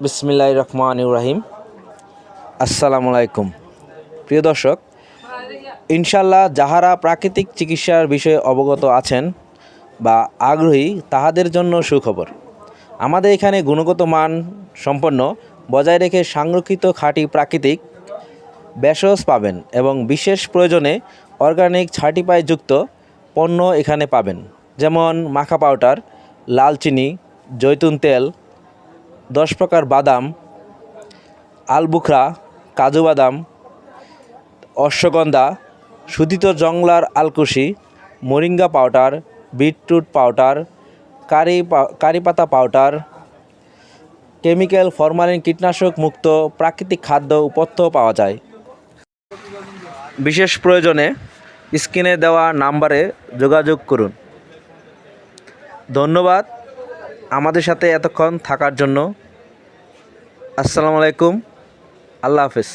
বিসমিল্লাহির রহমানির রহিম। আসসালামু আলাইকুম প্রিয় দর্শক, ইনশাল্লাহ যাহারা প্রাকৃতিক চিকিৎসার বিষয়ে অবগত আছেন বা আগ্রহী তাহাদের জন্য সুখবর। আমাদের এখানে গুণগত মান সম্পন্ন বজায় রেখে সংরক্ষিত খাঁটি প্রাকৃতিক ভেষজ পাবেন এবং বিশেষ প্রয়োজনে অর্গানিক সার্টিফাইডযুক্ত পণ্য এখানে পাবেন, যেমন মাখা পাউডার, লাল চিনি, জৈতুন তেল, 10 প্রকার বাদাম, আলবুখরা, কাজু বাদাম, অশ্বগন্ধা, সুধিত জংলার আলকুশি, moringa powder, beetroot powder, curry পাতা পাউডার, কেমিক্যাল ফরমালিন কীটনাশক মুক্ত প্রাকৃতিক খাদ্য উপথ্য পাওয়া যায়। বিশেষ প্রয়োজনে স্ক্রিনে দেওয়া নাম্বারে যোগাযোগ করুন। ধন্যবাদ আমাদের সাথে এতক্ষণ থাকার জন্য। আসসালামু আলাইকুম, আল্লাহ হাফেজ।